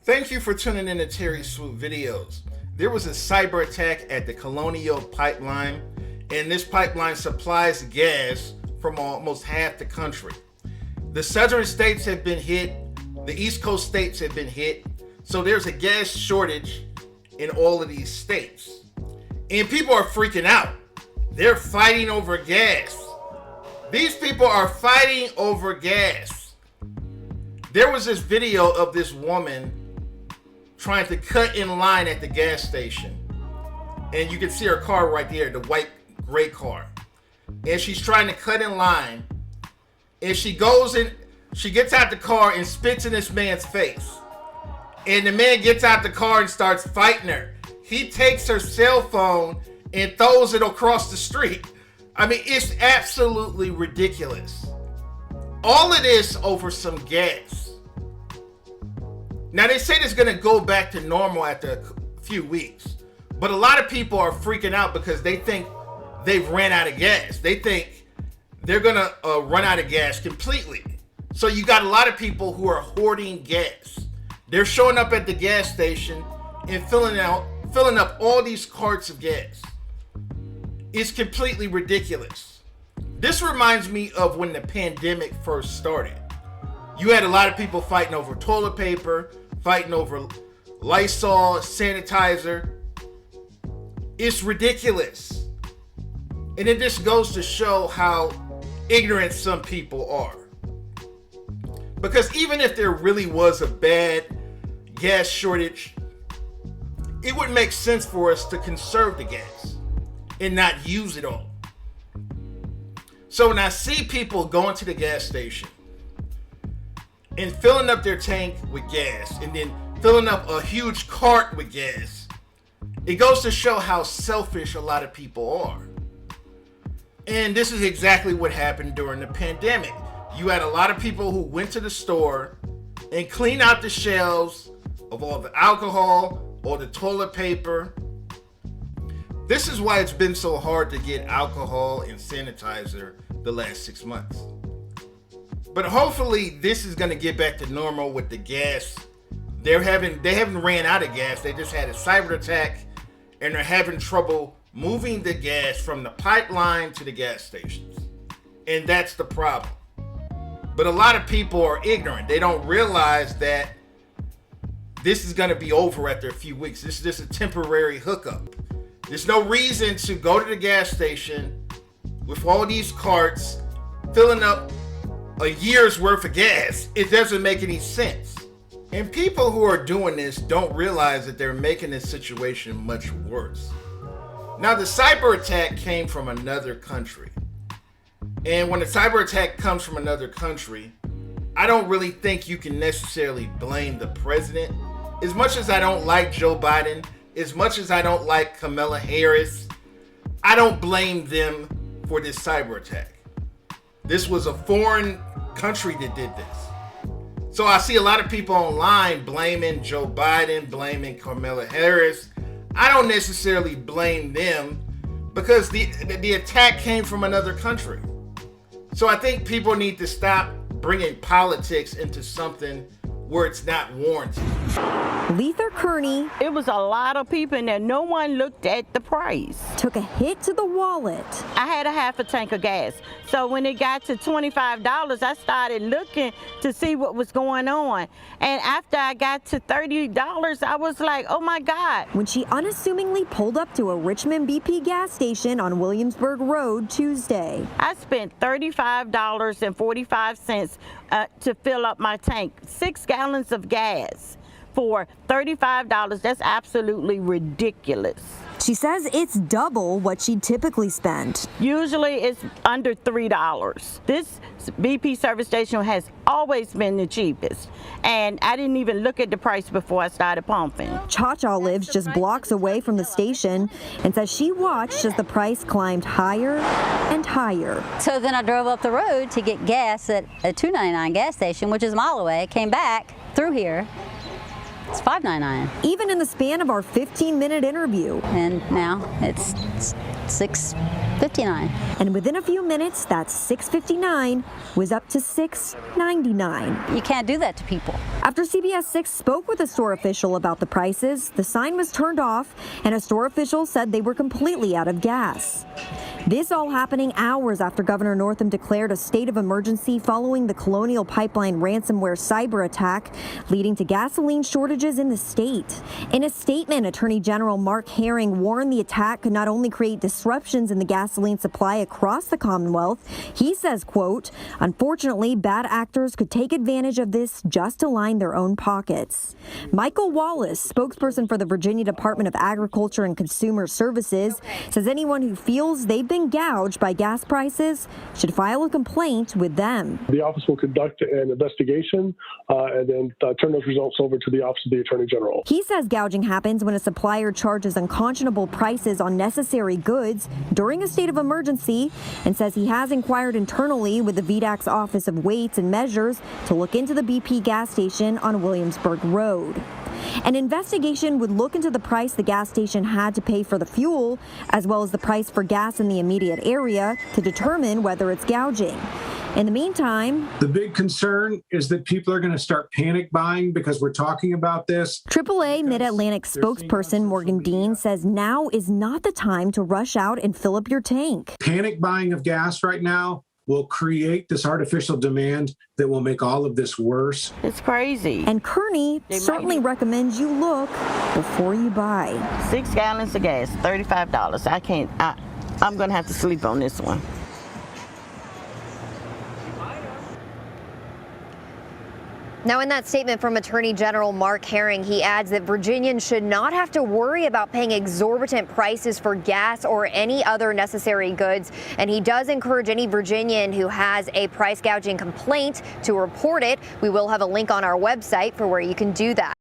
Thank you for tuning in to Terry Swoop Videos. There was a cyber attack at the Colonial pipeline, and this pipeline supplies gas from almost half the country. The southern states have been hit, the East Coast states have been hit, so there's a gas shortage in all of these states. And people are freaking out. They're fighting over gas. These people are fighting over gas. There was this video of this woman trying to cut in line at the gas station. And you can see her car right there, the white gray car. And she's trying to cut in line. And she goes in, she gets out the car and spits in this man's face. And the man gets out the car and starts fighting her. He takes her cell phone and throws it across the street. I mean, it's absolutely ridiculous. All of this over some gas. Now, they say it's going to go back to normal after a few weeks. But a lot of people are freaking out because they think they've ran out of gas. They think they're going to run out of gas completely. So you got a lot of people who are hoarding gas. They're showing up at the gas station and filling up all these carts of gas. It's completely ridiculous. This reminds me of when the pandemic first started. You had a lot of people fighting over toilet paper, fighting over Lysol, sanitizer. It's ridiculous. And it just goes to show how ignorant some people are. Because even if there really was a bad gas shortage, it would make sense for us to conserve the gas and not use it all. So when I see people going to the gas station and filling up their tank with gas and then filling up a huge cart with gas, it goes to show how selfish a lot of people are. And this is exactly what happened during the pandemic. You had a lot of people who went to the store and cleaned out the shelves of all the alcohol or the toilet paper. This is why it's been so hard to get alcohol and sanitizer the last 6 months. But hopefully this is going to get back to normal with the gas. They haven't ran out of gas. They just had a cyber attack and they're having trouble moving the gas from the pipeline to the gas stations. And that's the problem. But a lot of people are ignorant. They don't realize that this is going to be over after a few weeks. This is just a temporary hookup. There's no reason to go to the gas station with all these carts filling up a year's worth of gas. It doesn't make any sense. And people who are doing this don't realize that they're making this situation much worse. Now, the cyber attack came from another country. And when a cyber attack comes from another country, I don't really think you can necessarily blame the president. As much as I don't like Joe Biden, as much as I don't like Kamala Harris, I don't blame them for this cyber attack. This was a foreign country that did this. So I see a lot of people online blaming Joe Biden, blaming Kamala Harris. I don't necessarily blame them because the attack came from another country. So I think people need to stop bringing politics into something where it's not warranted. Letha Kearney. It was a lot of people in there. No one looked at the price. Took a hit to the wallet. I had a half a tank of gas. So when it got to $25, I started looking to see what was going on. And after I got to $30, I was like, oh my God. When she unassumingly pulled up to a Richmond BP gas station on Williamsburg Road Tuesday. I spent $35.45 to fill up my tank. 6 gallons of gas for $35. That's absolutely ridiculous. She says it's double what she'd typically spend. Usually it's under $3. This BP service station has always been the cheapest. And I didn't even look at the price before I started pumping. Cha-Cha lives just blocks away from the station and says she watched as the price climbed higher and higher. So then I drove up the road to get gas at a $2.99 gas station, which is a mile away, came back through here. It's $5.99. Even in the span of our 15-minute interview. And now it's $6.59. And within a few minutes, that $6.59 was up to $6.99. You can't do that to people. After CBS 6 spoke with a store official about the prices, the sign was turned off, and a store official said they were completely out of gas. This all happening hours after Governor Northam declared a state of emergency following the Colonial pipeline ransomware cyber attack, leading to gasoline shortages in the state. In a statement, Attorney General Mark Herring warned the attack could not only create disruptions in the gasoline supply across the Commonwealth. He says, quote, "Unfortunately, bad actors could take advantage of this just to line their own pockets." Michael Wallace, spokesperson for the Virginia Department of Agriculture and Consumer Services, says anyone who feels they've been gouged by gas prices should file a complaint with them. The office will conduct an investigation and then turn those results over to the Office of the Attorney General. He says gouging happens when a supplier charges unconscionable prices on necessary goods during a state of emergency, and says he has inquired internally with the VDAC's Office of Weights and Measures to look into the BP gas station on Williamsburg Road. An investigation would look into the price the gas station had to pay for the fuel, as well as the price for gas in the immediate area, to determine whether it's gouging. In the meantime, the big concern is that people are going to start panic buying because we're talking about this. AAA Mid-Atlantic spokesperson Morgan Dean says now is not the time to rush out and fill up your tank. Panic buying of gas right now will create this artificial demand that will make all of this worse. It's crazy. And Kearney certainly recommends you look before you buy. 6 gallons of gas, $35. I'm going to have to sleep on this one. Now, in that statement from Attorney General Mark Herring, he adds that Virginians should not have to worry about paying exorbitant prices for gas or any other necessary goods. And he does encourage any Virginian who has a price gouging complaint to report it. We will have a link on our website for where you can do that.